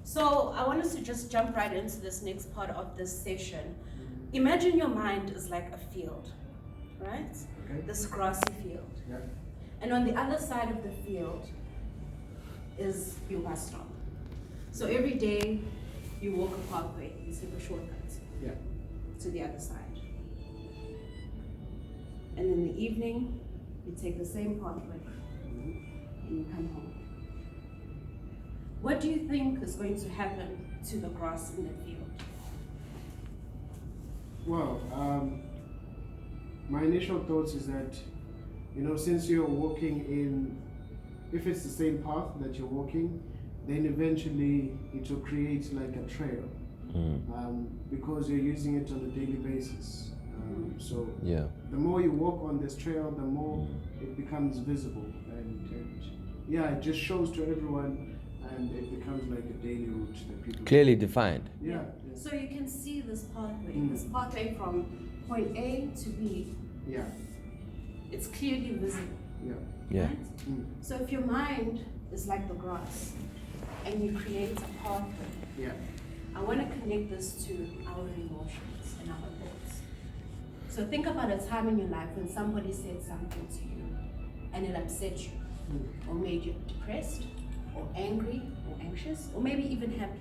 So I want us to just jump right into this next part of this session. Imagine your mind is like a field, right? Okay. This grassy field. Yeah. And on the other side of the field is your bus stop. So every day you walk a pathway, you take a shortcut Yeah. to the other side. And in the evening, you take the same pathway and you come home. What do you think is going to happen to the grass in the field? Well, my initial thoughts is that, since you're walking in, if it's the same path that you're walking, then eventually it will create like a trail, because you're using it on a daily basis. So Yeah. the more you walk on this trail, the more it becomes visible, and yeah, it just shows to everyone, and it becomes like a daily route that people Clearly defined. Yeah. So you can see this pathway from point A to B. Yeah. It's clearly visible. Yeah. Yeah. Right? So if your mind is like the grass and you create a pathway, Yeah. I want to connect this to our emotions and our thoughts. So think about a time in your life when somebody said something to you and it upset you, or made you depressed, or angry, or anxious, or maybe even happy.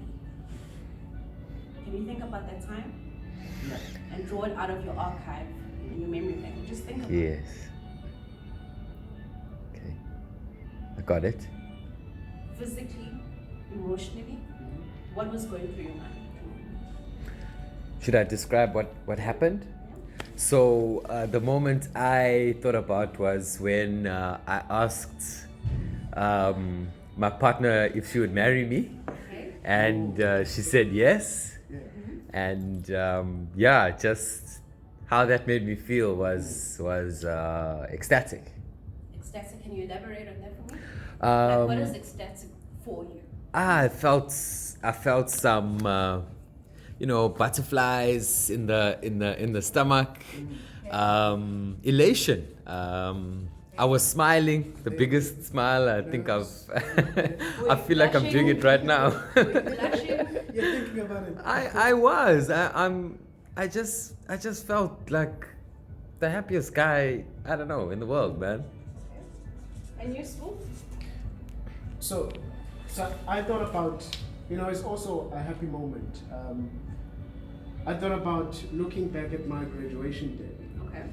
Can you think about that time? Yeah. And draw it out of your archive in your memory bank. Just think about it. Yes. Okay. I got it. Physically, emotionally, what was going through your mind? Should I describe what happened? So the moment I thought about was when I asked my partner if she would marry me, Okay. and she said yes. Yeah. And just how that made me feel was ecstatic. Ecstatic, can you elaborate on that for me? Like, what is Um, ecstatic for you? I felt some butterflies in the stomach, elation. I was smiling, the biggest smile I think I've. I feel like I'm doing it right now. Were you blushing? You're thinking about it. I was. I just felt like the happiest guy, I don't know, in the world, man. And you, Spook? So I thought about, it's also a happy moment. I thought about looking back at my graduation day. Okay.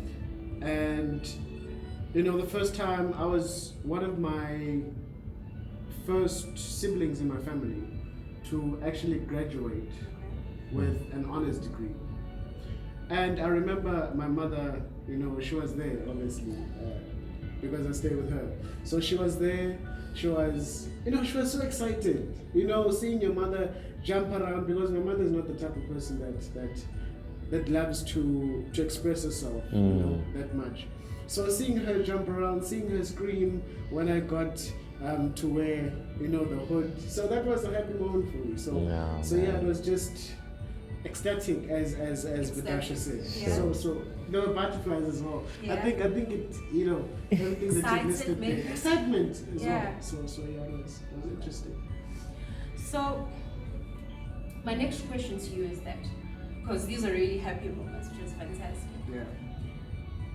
And, the first time I was one of my first siblings in my family to actually graduate with an honors degree. And I remember my mother, she was there, obviously, because I stayed with her. So she was there. She was so excited, seeing your mother jump around, because my mother is not the type of person that loves to express herself, that much. So seeing her jump around, seeing her scream when I got to wear, the hood. So that was a happy moment for me. So it was just ecstatic, as Vitasha said. Yeah. So there were butterflies as well. Yeah. I think it, everything that you listed there. maybe. Excitement as Yeah. well. So it was interesting. So, my next question to you is that, because these are really happy moments, which is fantastic. Yeah.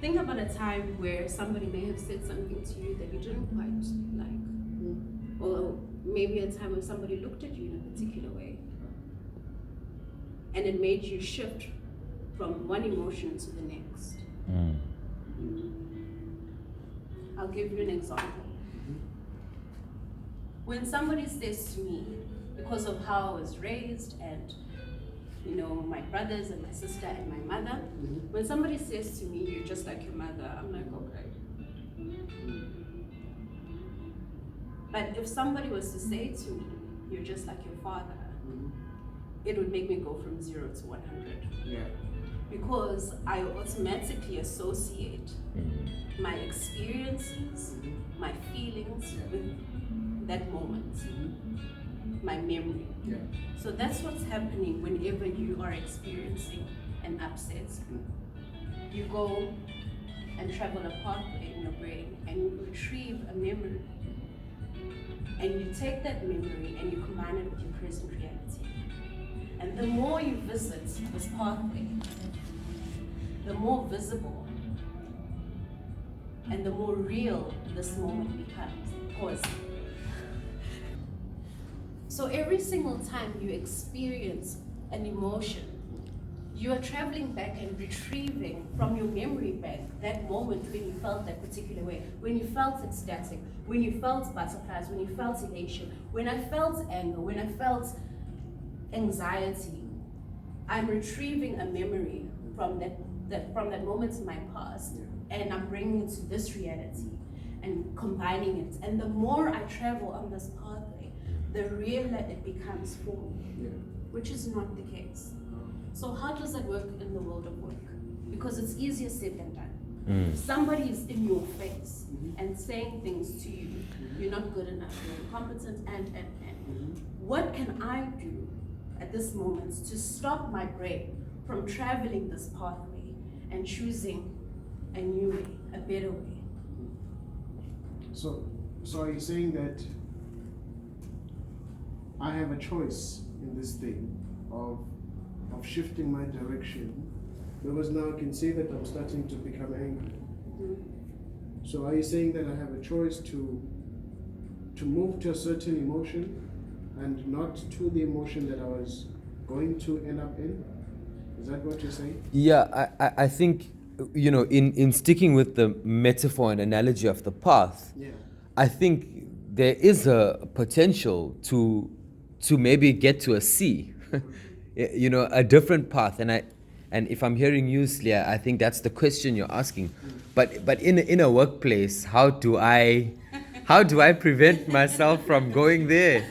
Think about a time where somebody may have said something to you that you didn't quite like. Or maybe a time when somebody looked at you in a particular way. And it made you shift from one emotion to the next. I'll give you an example. When somebody says to me, because of how I was raised and my brothers and my sister and my mother, when somebody says to me, you're just like your mother, I'm like, okay. But if somebody was to say to me, you're just like your father, it would make me go from 0 to 100. Yeah. Because I automatically associate my experiences, my feelings with that moment, my memory. Yeah. So that's what's happening whenever you are experiencing an upset. You go and travel a pathway in your brain and you retrieve a memory. And you take that memory and you combine it with your present reality. And the more you visit this pathway, the more visible and the more real this moment becomes. Pause. So every single time you experience an emotion, you are traveling back and retrieving from your memory bank that moment when you felt that particular way, when you felt ecstatic, when you felt butterflies, when you felt elation, when I felt anger, when I felt anxiety. I'm retrieving a memory from that moment in my past, and I'm bringing it to this reality and combining it. And the more I travel on this pathway, the realer it becomes for me, which is not the case. So how does that work in the world of work? Because it's easier said than done. If somebody is in your face and saying things to you, you're not good enough, you're incompetent, and what can I do at this moment to stop my brain from traveling this pathway and choosing a new way, a better way? So are you saying that I have a choice in this thing of shifting my direction, because now I can see that I'm starting to become angry? So are you saying that I have a choice to move to a certain emotion and not to the emotion that I was going to end up in? Is that what you're saying? Yeah, I think, in sticking with the metaphor and analogy of the path, I think there is a potential to maybe get to a C, a different path. And if I'm hearing you, Slia, I think that's the question you're asking. But in a workplace, how do I prevent myself from going there?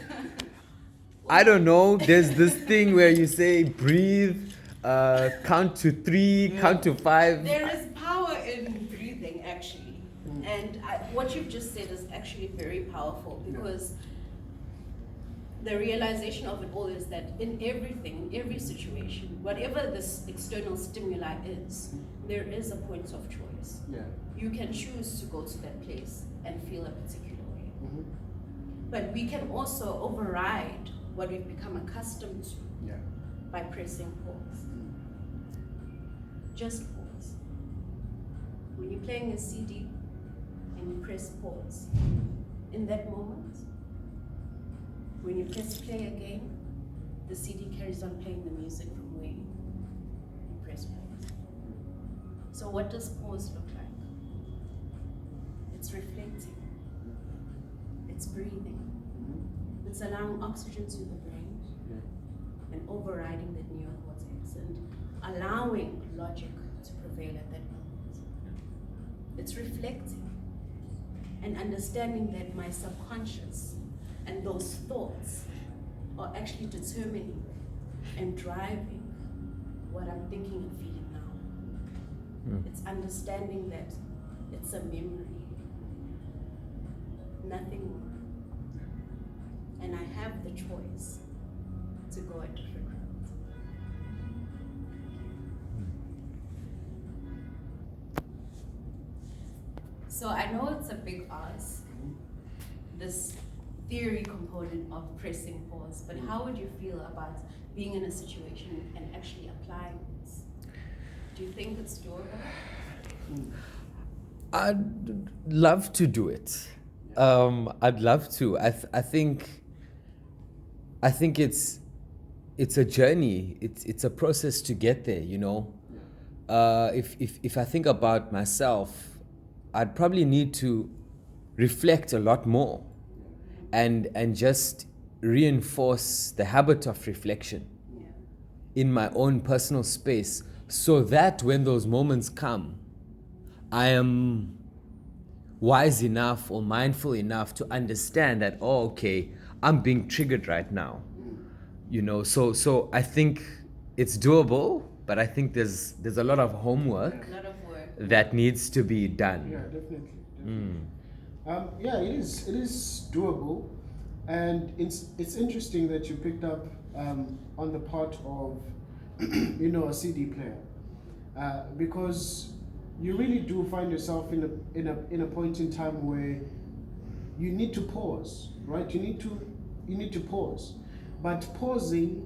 I don't know. There's this thing where you say breathe, count to 3, count to 5. There is power in breathing, actually. And what you've just said is actually very powerful, because the realization of it all is that in everything, in every situation, whatever this external stimuli is, there is a point of choice. You can choose to go to that place and feel a particular way. But we can also override what we've become accustomed to by pressing pause. Just pause. When you're playing a CD and you press pause, in that moment, when you press play again, the CD carries on playing the music from where you press pause. So what does pause look like? It's reflecting. It's breathing. It's allowing oxygen to the brain and overriding that neocortex and allowing logic to prevail at that moment. It's reflecting and understanding that my subconscious and those thoughts are actually determining and driving what I'm thinking and feeling now. It's understanding that it's a memory, nothing more. And I have the choice to go a different route. So I know it's a big ask, this theory component of pressing pause, but how would you feel about being in a situation and actually applying this? Do you think it's doable? I'd love to do it. I'd love to. I think it's a journey. It's a process to get there. If I think about myself, I'd probably need to reflect a lot more, and just reinforce the habit of reflection in my own personal space, so that when those moments come, I am wise enough or mindful enough to understand that, oh, okay, I'm being triggered right now. So I think it's doable, but I think there's a lot of homework that needs to be done. Yeah, definitely. It is doable, and it's interesting that you picked up on the part of a CD player, because you really do find yourself in a point in time where you need to pause, right? You need to pause, but pausing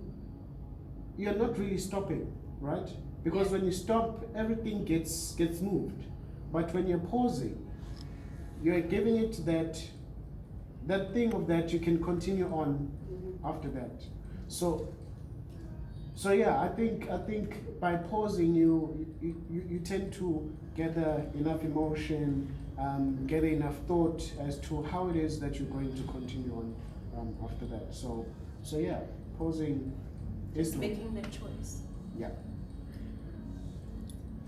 you're not really stopping, right? Because when you stop, everything gets moved. But when you're pausing, you're giving it that thing of that you can continue on after that. So yeah, I think by pausing you tend to gather enough emotion, gather enough thought as to how it is that you're going to continue on after that. So yeah, pausing is Just making that choice. yeah.